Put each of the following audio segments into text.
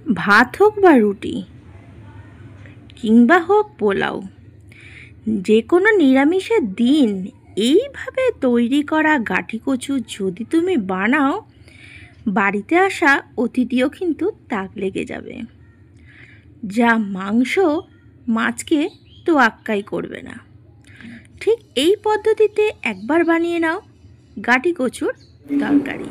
ভাত হোক বা রুটি কিংবা হোক পোলাও, যে কোনো নিরামিষের দিন এইভাবে তৈরি করা গাঁটি কচু যদি তুমি বানাও, বাড়িতে আসা অতিথিও কিন্তু তাক লেগে যাবে। যা মাংস মাছকে তো আক্কাই করবে না। ঠিক এই পদ্ধতিতে একবার বানিয়ে নাও গাঁটি কচুর তরকারি।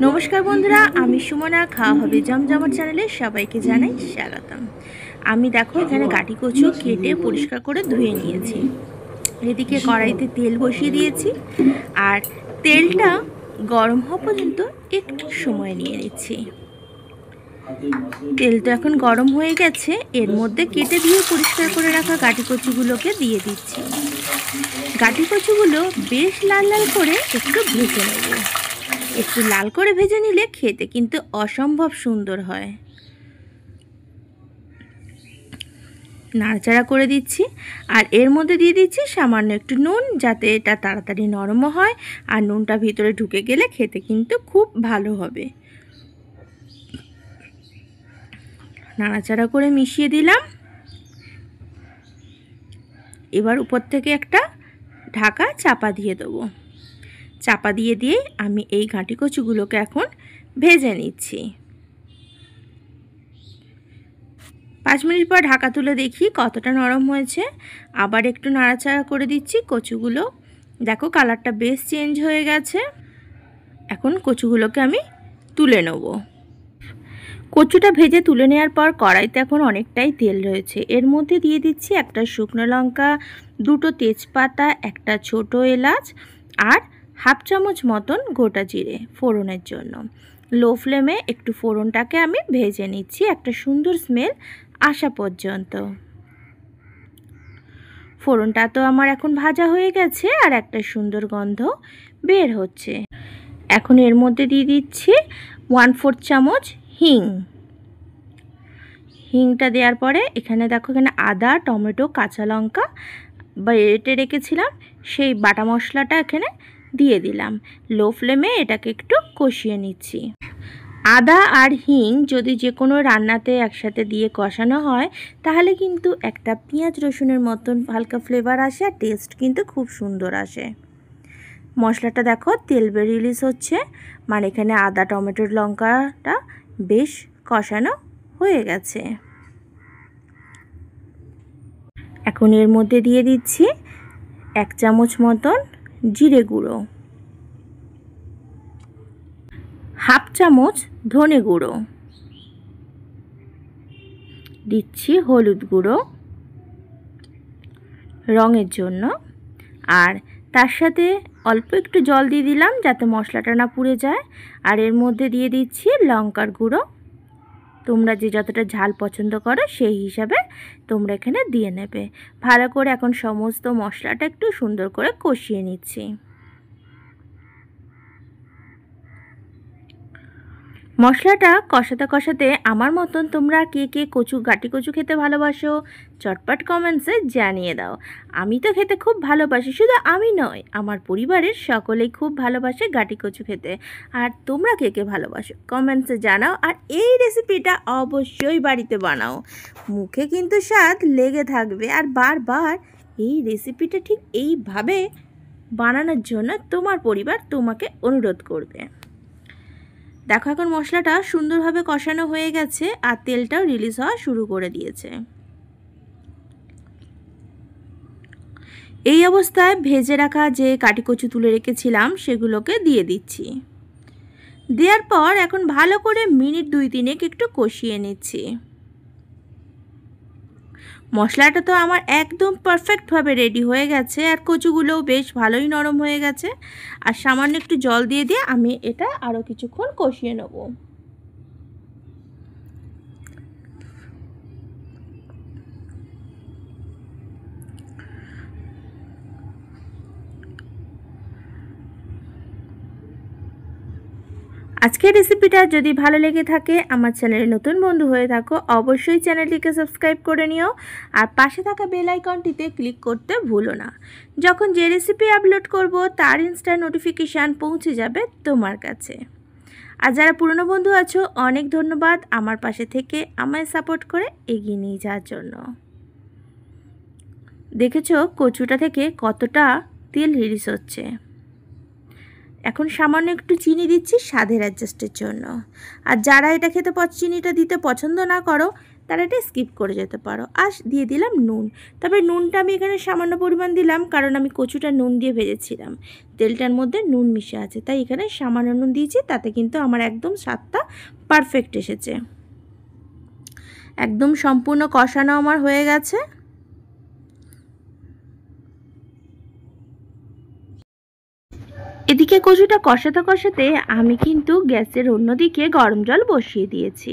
নমস্কার বন্ধুরা, আমি সুমনা, খাওয়া হবে জমজমাট চ্যানেলে সবাইকে জানাই স্বাগতম। আমি দেখো এখানে গাঁটি কচু কেটে পরিষ্কার করে ধুয়ে নিয়েছি। এদিকে কড়াইতে তেল বসিয়ে দিয়েছি আর তেলটা গরম হওয়া পর্যন্ত একটু সময় নিয়ে নিচ্ছি। তেল তো এখন গরম হয়ে গেছে, এর মধ্যে কেটে ধুয়ে পরিষ্কার করে রাখা গাঁটি কচুগুলোকে দিয়ে দিচ্ছি। গাঁটি কচুগুলো বেশ লাল লাল করে একটু ভেজে নেব। একটু লাল করে ভেজে নিলে খেতে কিন্তু অসম্ভব সুন্দর হয়। নাড়াচাড়া করে দিচ্ছি আর এর মধ্যে দিয়ে দিচ্ছি সামান্য একটু নুন, যাতে এটা তাড়াতাড়ি নরম হয় আর নুনটা ভিতরে ঢুকে গেলে খেতে কিন্তু খুব ভালো হবে। নাড়াচাড়া করে মিশিয়ে দিলাম। এবার উপর থেকে একটা ঢাকা চাপা দিয়ে দেবো। চাপা দিয়ে আমি এই গাঁটি কচুগুলোকে এখন ভেজে নিচ্ছি। 5 মিনিট পর ঢাকা তুলে দেখি কতটা নরম হয়েছে। আবার একটু নাড়াচাড়া করে দিচ্ছি। কচুগুলো দেখো কালারটা বেশ চেঞ্জ হয়ে গেছে। এখন কচুগুলোকে আমি তুলে নেব। কচুটা ভেজে তুলে নেওয়ার পর কড়াইতে এখন অনেকটাই তেল রয়েছে। এর মধ্যে দিয়ে দিচ্ছি একটা শুকনো লঙ্কা, 2টো তেজপাতা, একটা ছোট এলাচ আর হাফ চামচ মতন গোটা জিরে ফোড়নের জন্য। লো ফ্লেমে একটু ফোড়নটাকে আমি ভেজে নিচ্ছি একটা সুন্দর স্মেল আসা পর্যন্ত। ফোড়নটা তো আমার এখন ভাজা হয়ে গেছে আর একটা সুন্দর গন্ধ বের হচ্ছে। এখন এর মধ্যে দিয়ে দিচ্ছি 1/4 চামচ হিং। হিংটা দেওয়ার পরে এখানে দেখো, এখানে আদা, টমেটো, কাঁচা লঙ্কা বেটে রেখেছিলাম, সেই বাটা মশলাটা এখানে দিয়ে দিলাম। লো ফ্লেমে এটাকে একটু কষিয়ে নিচ্ছি। আদা আর হিং যদি যে কোনো রান্নাতে একসাথে দিয়ে কষানো হয়, তাহলে কিন্তু একটা পেঁয়াজ রসুনের মতন হালকা ফ্লেভার আসে আর টেস্ট কিন্তু খুব সুন্দর আসে। মশলাটা দেখো তেল রিলিজ হচ্ছে, মানে এখানে আদা, টমেটোর, লঙ্কাটা বেশ কষানো হয়ে গেছে। এখন এর মধ্যে দিয়ে দিচ্ছি 1 চামচ মতন জিরে গুঁড়ো, হাফ চামচ ধনে গুঁড়ো, দিচ্ছি হলুদ গুঁড়ো রঙের জন্য, আর তার সাথে অল্প একটু জল দিয়ে দিলাম যাতে মশলাটা না পুড়ে যায়। আর এর মধ্যে দিয়ে দিচ্ছি লঙ্কার গুঁড়ো। তোমরা যে যতটা ঝাল পছন্দ করো সেই হিসাবে তোমরা এখানে দিয়ে নেবে। ভালো করে এখন সমস্ত মশলাটা একটু সুন্দর করে কষিয়ে নিচ্ছি। মশলাটা কষাতে কষাতে আমার মতন তোমরা কে কে গাঁটি কচু খেতে ভালোবাসো চটপট কমেন্টসে জানিয়ে দাও। আমি তো খেতে খুব ভালোবাসি, শুধু আমি নয়, আমার পরিবারের সকলেই খুব ভালোবাসে গাঁটি কচু খেতে। আর তোমরা কে কে ভালোবাসো কমেন্টসে জানাও। আর এই রেসিপিটা অবশ্যই বাড়িতে বানাও, মুখে কিন্তু স্বাদ লেগে থাকবে। আর বারবার এই রেসিপিটা ঠিক এইভাবে বানানোর জন্য তোমার পরিবার তোমাকে অনুরোধ করবে। দেখো এখন মশলাটা সুন্দরভাবে কষানো হয়ে গেছে আর তেলটাও রিলিজ হওয়া শুরু করে দিয়েছে। এই অবস্থায় ভেজে রাখা যে গাঁটি কচু তুলে রেখেছিলাম সেগুলোকে দিয়ে দিচ্ছি। দেওয়ার পর এখন ভালো করে মিনিট 2-3 একটু কষিয়ে নিচ্ছি। মশলাটা তো আমার একদম পারফেক্টভাবে রেডি হয়ে গেছে আর কচুগুলোও বেশ ভালোই নরম হয়ে গেছে। আর সামান্য একটু জল দিয়ে আমি এটা আরও কিছুক্ষণ কষিয়ে নেব। আজকের রেসিপিটা যদি ভালো লেগে থাকে, আমার চ্যানেলে নতুন বন্ধু হয়ে থাকো, অবশ্যই চ্যানেলটিকে সাবস্ক্রাইব করে নিও আর পাশে থাকা বেল আইকনটিতে ক্লিক করতে ভুলো না। যখন যে রেসিপি আপলোড করব তার ইনস্ট্যান্ট নোটিফিকেশান পৌঁছে যাবে তোমার কাছে। আর যারা পুরনো বন্ধু আছো অনেক ধন্যবাদ আমার পাশে থেকে আমায় সাপোর্ট করে এগিয়ে নিয়ে যাওয়ার জন্য। দেখেছো কচুটা থেকে কতটা তেল রিলিজ হচ্ছে। এখন সামান্য একটু চিনি দিচ্ছি স্বাদের অ্যাডজাস্টের জন্য। আর যারা এটা খেতে চিনিটা দিতে পছন্দ না করো তারা এটা স্কিপ করে যেতে পারো। আর দিয়ে দিলাম নুন। তবে নুনটা আমি এখানে সামান্য পরিমাণ দিলাম, কারণ আমি কচুটা নুন দিয়ে ভেজেছিলাম, তেলটার মধ্যে নুন মিশে আছে, তাই এখানে সামান্য নুন দিয়েছি। তাতে কিন্তু আমার একদম স্বাদটা পারফেক্ট এসেছে। একদম সম্পূর্ণ কষানো আমার হয়ে গেছে। এদিকে কচুটা কষাতে কষাতে আমি কিন্তু গ্যাসের অন্যদিকে গরম জল বসিয়ে দিয়েছি।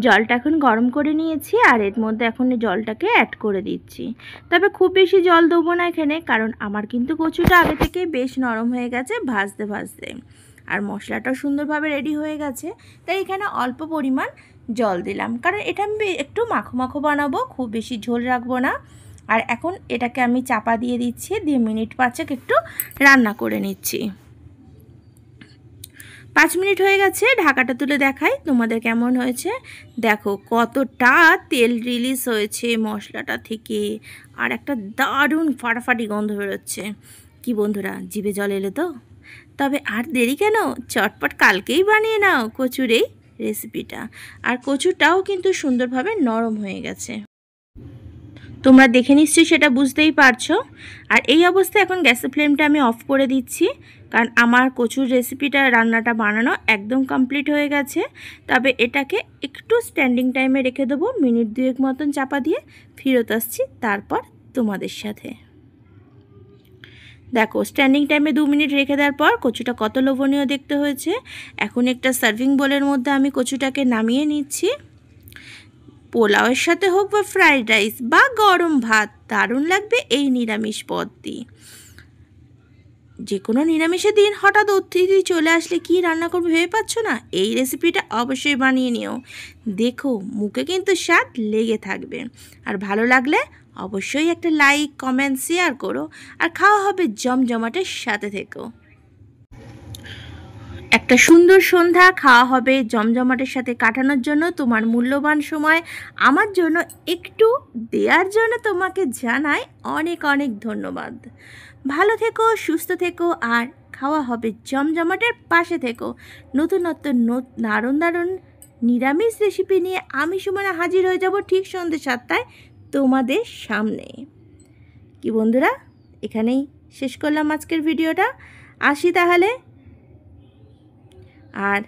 জলটা এখন গরম করে নিয়েছি আর এর মধ্যে এখন জলটাকে অ্যাড করে দিচ্ছি। তবে খুব বেশি জল দেবো না এখানে, কারণ আমার কিন্তু কচুটা আগে থেকে বেশ নরম হয়ে গেছে ভাজতে ভাজতে, আর মশলাটাও সুন্দরভাবে রেডি হয়ে গেছে। তাই এখানে অল্প পরিমাণ জল দিলাম, কারণ এটা আমি একটু মাখো মাখো বানাবো, খুব বেশি ঝোল রাখবো না। আর এখন এটাকে আমি চাপা দিয়ে দিচ্ছি, দিয়ে মিনিট 5 একটু রান্না করে নিচ্ছি। 5 মিনিট হয়ে গেছে, ঢাকাটা তুলে দেখাই তোমাদের কেমন হয়েছে। দেখো কতটা তেল রিলিজ হয়েছে মশলাটা থেকে, আর একটা দারুণ ফাটাফাটি গন্ধ বেরোচ্ছে। কি বন্ধুরা, জিভে জল এলো তো? তবে আর দেরি কেন, চটপট কালকেই বানিয়ে নাও কচুর এই রেসিপিটা। আর কচুটাও কিন্তু সুন্দরভাবে নরম হয়ে গেছে, তোমরা দেখে নিশ্চয়ই সেটা বুঝতেই পারছো। আর এই অবস্থায় এখন গ্যাসের ফ্লেমটা আমি অফ করে দিচ্ছি, কারণ আমার কচুর রেসিপিটা রান্নাটা বানানো একদম কমপ্লিট হয়ে গেছে। তবে এটাকে একটু স্ট্যান্ডিং টাইমে রেখে দেবো, মিনিট 2 মতন চাপা দিয়ে ফেরত আসছি তারপর তোমাদের সাথে। দেখো স্ট্যান্ডিং টাইমে 2 মিনিট রেখে দেওয়ার পর কচুটা কত লোভনীয় দেখতে হয়েছে। এখন একটা সার্ভিং বোলের মধ্যে আমি কচুটাকে নামিয়ে নিচ্ছি। পোলাওয়ের সাথে হোক বা ফ্রাইড রাইস বা গরম ভাত, দারুণ লাগবে এই নিরামিষ পদ দিয়ে। যে কোনো নিরামিষের দিন হঠাৎ অতিথি চলে আসলে কি রান্না করবে ভেবে পাচ্ছ না, এই রেসিপিটা অবশ্যই বানিয়ে নিও। দেখো মুখে কিন্তু স্বাদ লেগে থাকবে। আর ভালো লাগলে অবশ্যই একটা লাইক কমেন্ট শেয়ার করো। আর খাওয়া হবে জমজমাটের সাথে থেকো। একটা সুন্দর সন্ধ্যা খাওয়া হবে জমজমাটের সাথে কাটানোর জন্য তোমার মূল্যবান সময় আমার জন্য একটু দেওয়ার জন্য তোমাকে জানাই অনেক অনেক ধন্যবাদ। ভালো থেকো, সুস্থ থেকো, আর খাওয়া হবে জমজমাটের পাশে থেকো। নতুনত্ব দারুণ দারুণ নিরামিষ রেসিপি নিয়ে আমি সুমনা হাজির হয়ে যাব ঠিক সন্ধ্যে 7টায় তোমাদের সামনে। কি বন্ধুরা, এখানেই শেষ করলাম আজকের ভিডিওটা। আসি তাহলে। আর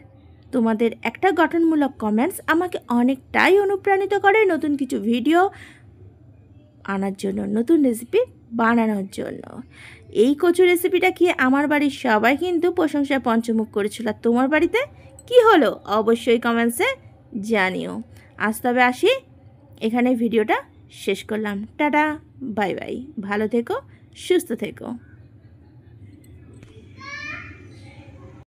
তোমাদের একটা গঠনমূলক কমেন্টস আমাকে অনেকটাই অনুপ্রাণিত করে নতুন কিছু ভিডিও আনার জন্য, নতুন রেসিপি বানানোর জন্য। এই কচু রেসিপিটা খেয়ে আমার বাড়ির সবাই কিন্তু প্রশংসায় পঞ্চমুখ করেছিল। আর তোমার বাড়িতে কি হলো অবশ্যই কমেন্টসে জানিও। আজ তবে আসি, এখানে ভিডিওটা শেষ করলাম। টাটা, বাই বাই, ভালো থেকো, সুস্থ থেকো।